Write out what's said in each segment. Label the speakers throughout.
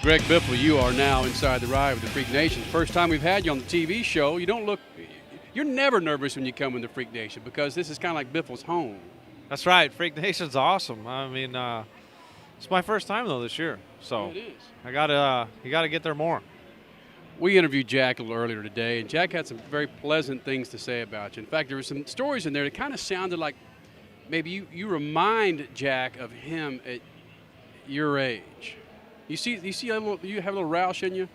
Speaker 1: Greg Biffle, you are now inside the ride with the Freak Nation. First time we've had you on the TV show. You're never nervous when you come in the Freak Nation because this is kind of like Biffle's home.
Speaker 2: That's right. Freak Nation's awesome. I mean, it's my first time though this year, so
Speaker 1: It is.
Speaker 2: you gotta get there more.
Speaker 1: We interviewed Jack a little earlier today, and Jack had some very pleasant things to say about you. In fact, there were some stories in there that kind of sounded like maybe you remind Jack of him at your age. You have a little Roush in you?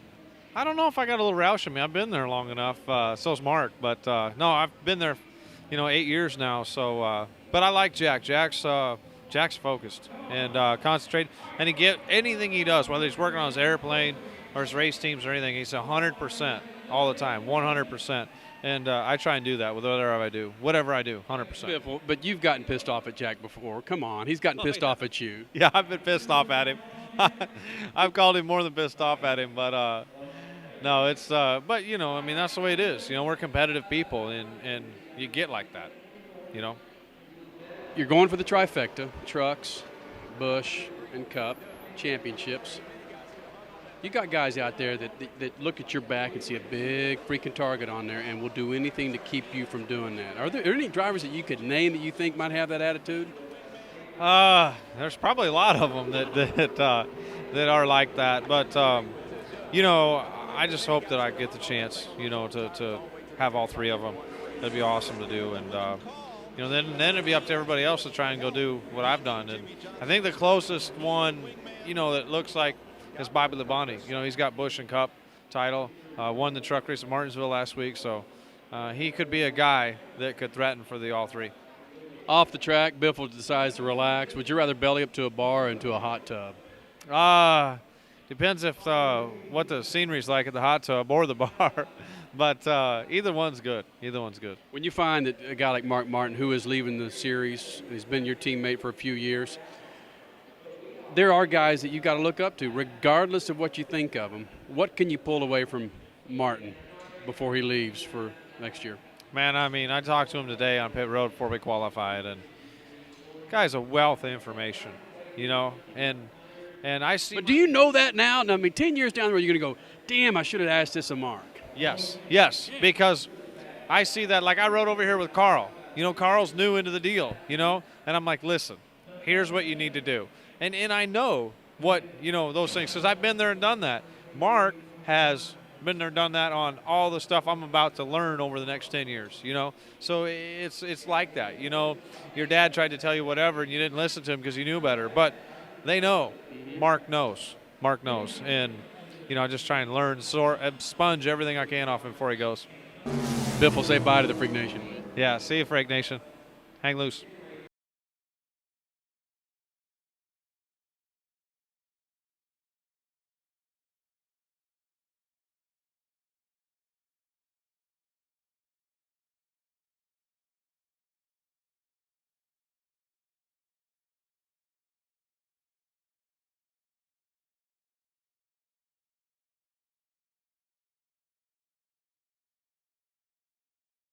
Speaker 2: I don't know if I got a little Roush in me. I've been there long enough. So's Mark, but no, I've been there, 8 years now. So, but I like Jack. Jack's focused and concentrated, and anything he does, whether he's working on his airplane or his race teams or anything, he's 100% all the time, 100%. And I try and do that with whatever I do, 100%.
Speaker 1: Biffle, but you've gotten pissed off at Jack before. Come on, he's gotten pissed off at you.
Speaker 2: Yeah, I've been pissed off at him. I've called him more than pissed off at him, but no, it's but that's the way it is. We're competitive people, and you get like that.
Speaker 1: You're going for the trifecta: trucks, Busch, and Cup championships. You got guys out there that look at your back and see a big freaking target on there and will do anything to keep you from doing that. Are there any drivers that you could name that you think might have that attitude?
Speaker 2: There's probably a lot of them that are like that, but I just hope that I get the chance, to have all three of them. That'd be awesome to do, and then it'd be up to everybody else to try and go do what I've done. And I think the closest one, that looks like is Bobby Labonte. He's got Busch and Cup title, won the truck race at Martinsville last week, so he could be a guy that could threaten for the all three.
Speaker 1: Off the track, Biffle decides to relax. Would you rather belly up to a bar or into a hot tub?
Speaker 2: Depends if what the scenery's like at the hot tub or the bar. But either one's good.
Speaker 1: When you find that a guy like Mark Martin, who is leaving the series, he's been your teammate for a few years, there are guys that you got to look up to, regardless of what you think of him. What can you pull away from Martin before he leaves for next year?
Speaker 2: Man, I talked to him today on pit road before we qualified, and the guy's a wealth of information, and I see.
Speaker 1: But do you know that now? 10 years down the road, you're going to go, damn, I should have asked this of Mark.
Speaker 2: Yes, because I see that. Like I rode over here with Carl. Carl's new into the deal, and I'm like, listen, here's what you need to do. And I know what, those things, because I've been there and done that. Mark has been there and done that on all the stuff I'm about to learn over the next 10 years, So it's like that, Your dad tried to tell you whatever and you didn't listen to him because you knew better. But they know. Mark knows. And, I just try and learn, sponge everything I can off him before he goes.
Speaker 1: Biffle, say bye to the Freak Nation.
Speaker 2: Yeah, see you, Freak Nation. Hang loose.